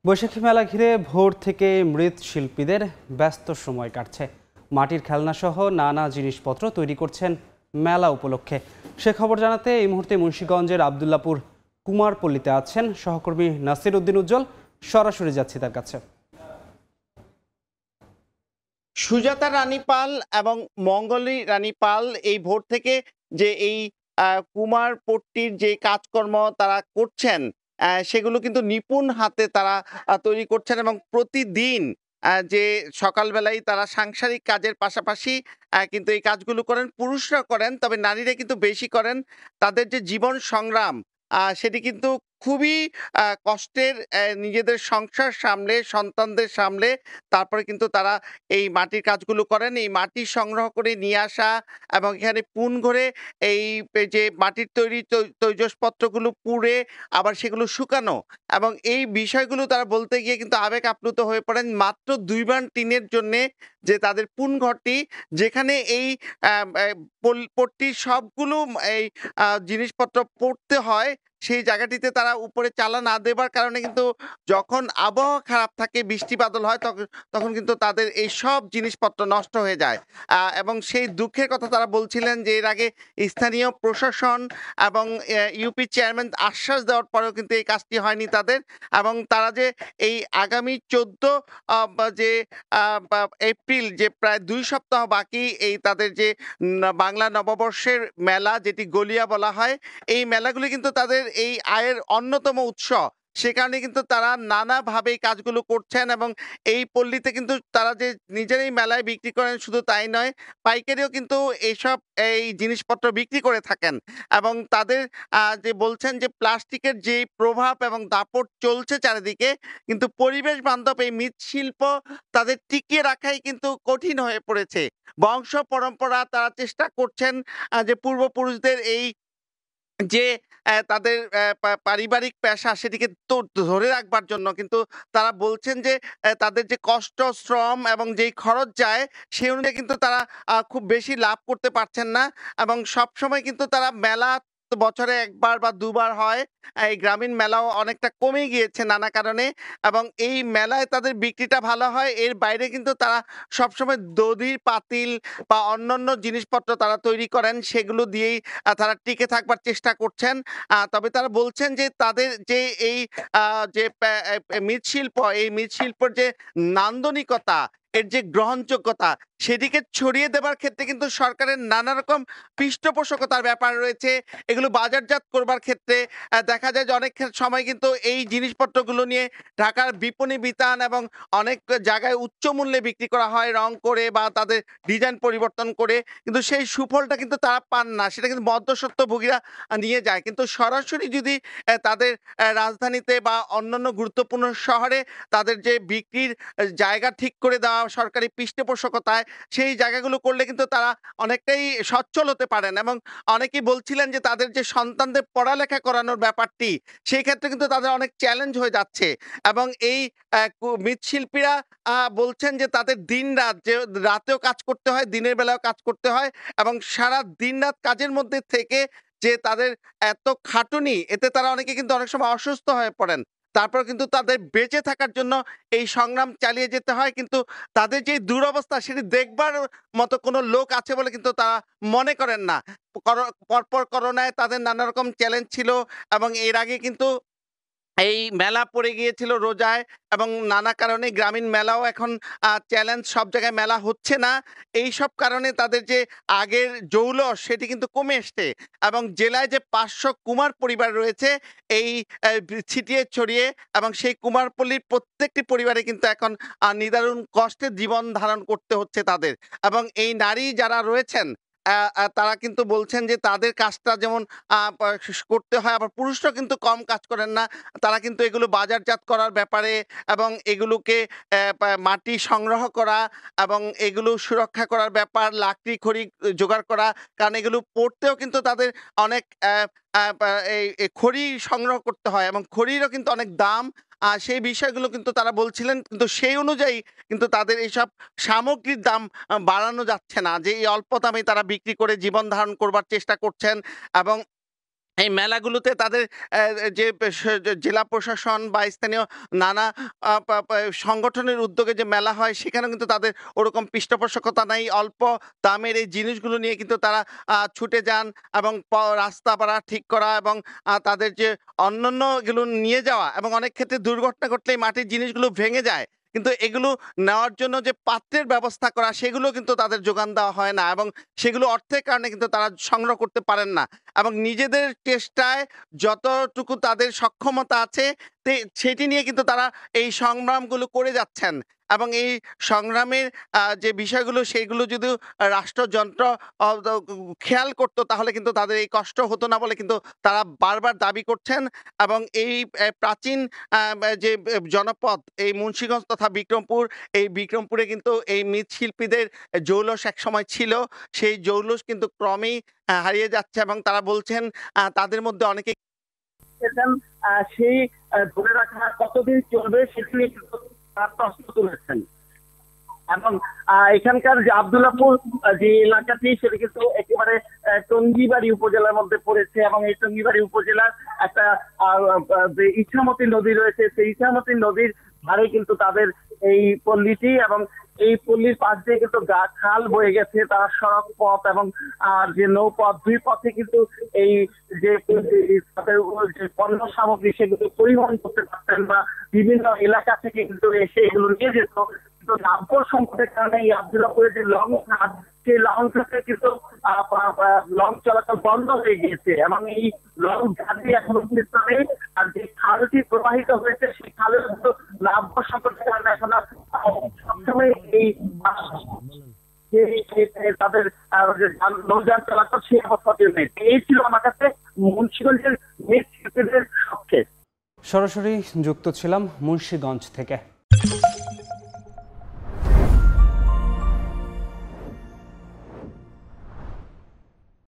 বৈশাখী মেলা ঘিরে ভোর থেকে মৃৎশিল্পীদের ব্যস্ত সময় কাটছে। মাটির খেলনাসহ নানা জিনিসপত্র তৈরি করছেন মেলা উপলক্ষে। সে খবর জানাতে এই মুহূর্তে মুন্সিগঞ্জের আবদুল্লাপুর কুমারপল্লীতে আছেন সহকর্মী নাসির উদ্দিন উজ্জ্বল। সরাসরি যাচ্ছি তার কাছে। সুজাতা রানী পাল এবং মঙ্গলী রানী পাল এই ভোর থেকে যে এই কুমারপট্টির যে কাজকর্ম তারা করছেন, সেগুলো কিন্তু নিপুণ হাতে তারা তৈরি করছেন এবং প্রতিদিন যে সকালবেলায় তারা সাংসারিক কাজের পাশাপাশি কিন্তু এই কাজগুলো করেন। পুরুষরা করেন, তবে নারীরা কিন্তু বেশি করেন। তাদের যে জীবন সংগ্রাম সেটি কিন্তু খুবই কষ্টের। নিজেদের সংসার সামলে, সন্তানদের সামলে তারপরে কিন্তু তারা এই মাটির কাজগুলো করেন। এই মাটি সংগ্রহ করে নিয়ে আসা এবং এখানে পুন ঘরে এই যে মাটির তৈরি তৈজসপত্রগুলো পুড়ে আবার সেগুলো শুকানো এবং এই বিষয়গুলো তারা বলতে গিয়ে কিন্তু আবেগ আপ্লুত হয়ে পড়েন। মাত্র ২ বান টিনের জন্যে যে তাদের পুন ঘরটি, যেখানে এই পট্টির সবগুলো এই জিনিসপত্র পড়তে হয়, সেই জায়গাটিতে তারা উপরে চালা না দেবার কারণে কিন্তু যখন আবহাওয়া খারাপ থাকে, বৃষ্টি বাদল হয়, তখন তখন কিন্তু তাদের এই সব জিনিসপত্র নষ্ট হয়ে যায়। এবং সেই দুঃখের কথা তারা বলছিলেন যে এর আগে স্থানীয় প্রশাসন এবং ইউপি চেয়ারম্যান আশ্বাস দেওয়ার পরেও কিন্তু এই কাজটি হয়নি তাদের। এবং তারা যে এই আগামী ১৪ যে এপ্রিল, যে প্রায় ২ সপ্তাহ বাকি এই তাদের যে বাংলা নববর্ষের মেলা, যেটি গলিয়া বলা হয়, এই মেলাগুলি কিন্তু তাদের এই আয়ের অন্যতম উৎস। সে কারণে কিন্তু তারা নানাভাবে এই কাজগুলো করছেন এবং এই পল্লীতে কিন্তু তারা যে নিজেরাই মেলায় বিক্রি করেন শুধু তাই নয়, পাইকারিও কিন্তু এইসব এই জিনিসপত্র বিক্রি করে থাকেন। এবং তাদের যে বলছেন যে প্লাস্টিকের যে প্রভাব এবং দাপট চলছে চারিদিকে, কিন্তু পরিবেশ বান্ধব এই মৃৎশিল্প তাদের টিকিয়ে রাখাই কিন্তু কঠিন হয়ে পড়েছে। বংশ পরম্পরা তারা চেষ্টা করছেন যে পূর্বপুরুষদের এই যে তাদের পারিবারিক পেশা সেটিকে তো ধরে রাখবার জন্য, কিন্তু তারা বলছেন যে তাদের যে কষ্ট, শ্রম এবং যেই খরচ যায়, সেই অনুযায়ী কিন্তু তারা খুব বেশি লাভ করতে পারছেন না। এবং সবসময় কিন্তু তারা মেলা তো বছরে ১ বার বা ২ বার হয়। এই গ্রামীণ মেলাও অনেকটা কমে গিয়েছে নানা কারণে এবং এই মেলায় তাদের বিক্রিটা ভালো হয়। এর বাইরে কিন্তু তারা সবসময় দধির পাতিল বা অন্যান্য জিনিসপত্র তারা তৈরি করেন, সেগুলো দিয়েই তারা টিকে থাকবার চেষ্টা করছেন। তবে তারা বলছেন যে তাদের যে এই যে মৃৎশিল্প, এই মৃৎশিল্পের যে নান্দনিকতা, এর যে গ্রহণযোগ্যতা, সেটিকে ছড়িয়ে দেবার ক্ষেত্রে কিন্তু সরকারের নানা রকম পৃষ্ঠপোষকতার ব্যাপার রয়েছে। এগুলো বাজারজাত করবার ক্ষেত্রে দেখা যায় যে অনেক সময় কিন্তু এই জিনিসপত্রগুলো নিয়ে ঢাকার বিপণী বিতান এবং অনেক জায়গায় উচ্চ মূল্যে বিক্রি করা হয়, রং করে বা তাদের ডিজাইন পরিবর্তন করে। কিন্তু সেই সুফলটা কিন্তু তারা পান না। সেটা কিন্তু মধ্যস্বত্বভোগীরা নিয়ে যায়। কিন্তু সরাসরি যদি তাদের রাজধানীতে বা অন্যান্য গুরুত্বপূর্ণ শহরে তাদের যে বিক্রির জায়গা ঠিক করে দেওয়া সরকারি পৃষ্ঠপোষকতায়, সেই জায়গাগুলো করলে কিন্তু তারা অনেকটাই সচ্ছল হতে পারেন। এবং অনেকেই বলছিলেন যে তাদের যে সন্তানদের পড়ালেখা করানোর ব্যাপারটি, সেই ক্ষেত্রে কিন্তু তাদের অনেক চ্যালেঞ্জ হয়ে যাচ্ছে। এবং এই মৃৎশিল্পীরা বলছেন যে তাদের দিন-রাত, যে রাতেও কাজ করতে হয়, দিনের বেলায়ও কাজ করতে হয় এবং সারা দিন-রাত কাজের মধ্যে থেকে যে তাদের এত খাটুনি, এতে তারা অনেকে কিন্তু অনেক সময় অসুস্থ হয়ে পড়েন। তারপর কিন্তু তাদের বেঁচে থাকার জন্য এই সংগ্রাম চালিয়ে যেতে হয়। কিন্তু তাদের যে দুরবস্থা, সেটি দেখবার মতো কোনো লোক আছে বলে কিন্তু তারা মনে করেন না। পরপর করোনায় তাদের নানা রকম চ্যালেঞ্জ ছিল এবং এর আগে কিন্তু এই মেলা পড়ে গিয়েছিল রোজায় এবং নানা কারণে গ্রামীণ মেলাও এখন চ্যালেঞ্জ, সব জায়গায় মেলা হচ্ছে না। এইসব কারণে তাদের যে আগের জৌলস, সেটি কিন্তু কমে এসছে এবং জেলায় যে ৫০০ কুমার পরিবার রয়েছে এই ছিটিয়ে ছড়িয়ে, এবং সেই কুমারপল্লীর প্রত্যেকটি পরিবারে কিন্তু এখন নিদারুণ কষ্টে জীবন ধারণ করতে হচ্ছে তাদের। এবং এই নারী যারা রয়েছেন, তারা কিন্তু বলছেন যে তাদের কাজটা যেমন করতে হয়, আবার পুরুষরাও কিন্তু কম কাজ করেন না। তারা কিন্তু এগুলো বাজারজাত করার ব্যাপারে এবং এগুলোকে মাটি সংগ্রহ করা এবং এগুলো সুরক্ষা করার ব্যাপার, লাকড়ি খড়ি জোগাড় করা। কারণ এগুলো পড়তেও কিন্তু তাদের অনেক এই খড়ি সংগ্রহ করতে হয় এবং খড়িরও কিন্তু অনেক দাম। সেই বিষয়গুলো কিন্তু তারা বলছিলেন। কিন্তু সেই অনুযায়ী কিন্তু তাদের এইসব সামগ্রীর দাম বাড়ানো যাচ্ছে না। যে এই অল্প দামে তারা বিক্রি করে জীবন ধারণ করবার চেষ্টা করছেন এবং এই মেলাগুলোতে তাদের যে জেলা প্রশাসন বা স্থানীয় নানা সংগঠনের উদ্যোগে যে মেলা হয় সেখানে কিন্তু তাদের ওরকম পৃষ্ঠপোষকতা নাই। অল্প দামের এই জিনিসগুলো নিয়ে কিন্তু তারা ছুটে যান এবং রাস্তাপাড়া ঠিক করা এবং তাদের যে অন্যান্য এগুলো নিয়ে যাওয়া এবং অনেক ক্ষেত্রে দুর্ঘটনা ঘটলে এই মাটির জিনিসগুলো ভেঙে যায়। কিন্তু এগুলো নেওয়ার জন্য যে পাত্রের ব্যবস্থা করা সেগুলো কিন্তু তাদের যোগান দেওয়া হয় না এবং সেগুলো অর্থের কারণে কিন্তু তারা সংগ্রহ করতে পারেন না এবং নিজেদের চেষ্টায় যতটুকু তাদের সক্ষমতা আছে সেটি নিয়ে কিন্তু তারা এই সংগ্রামগুলো করে যাচ্ছেন এবং এই সংগ্রামের যে বিষয়গুলো সেইগুলো যদি রাষ্ট্রযন্ত্র খেয়াল করতো তাহলে কিন্তু তাদের এই কষ্ট হতো না বলে কিন্তু তারা বারবার দাবি করছেন এবং এই প্রাচীন যে জনপদ এই মুন্সিগঞ্জ তথা বিক্রমপুর, এই বিক্রমপুরে কিন্তু এই মৃৎশিল্পীদের জৌলস একসময় ছিল। সেই জৌলস কিন্তু ক্রমেই হারিয়ে যাচ্ছে এবং তারা বলছেন তাদের মধ্যে অনেকে সেই ধরে রাখা কতদিন চলবে সেটি নিয়ে কিন্তু প্রশ্ন তুলেছেন এবং এখানকার যে আব্দুল্লাহপুর যে এলাকাটি সেটা কিন্তু একেবারে টঙ্গিবাড়ি উপজেলার মধ্যে পড়েছে এবং এই টঙ্গিবাড়ি উপজেলার একটা যে ইছামতি নদী রয়েছে সেই ইছামতি নদীর ধারে কিন্তু তাদের এই পল্লীটি এবং এই পল্লীর পাশ দিয়ে কিন্তু খাল বয়ে গেছে, তারা সড়ক পথ এবং যে নৌপথ দুই পথে কিন্তু এই যে তাদের যে পণ্য সামগ্রী সেগুলো পরিবহন করতে পারতেন বা বিভিন্ন এলাকা থেকে কিন্তু এসে এগুলো নিয়ে যেত। কিন্তু নাব্যর সংকটের কারণে এই আব্দুল্লাহপুরের যে লং ঘাট সেই লং ঘাটে কিন্তু লং চলাচল বন্ধ হয়ে গিয়েছে এবং এই লং ঘাটে এখন অস্তিত্ব নেই। আর যে খালটি প্রবাহিত হয়েছে সেই খালের কিন্তু নাব্য সংকটের কারণে এখন সবসময় এই তাদের নৌযান চলাচল সেই অবস্থাতে নেই। এই ছিল আমার কাছে মুন্সিগঞ্জের মৃৎশিল্পীদের পক্ষে। সরাসরি যুক্ত ছিলাম মুন্সিগঞ্জ থেকে।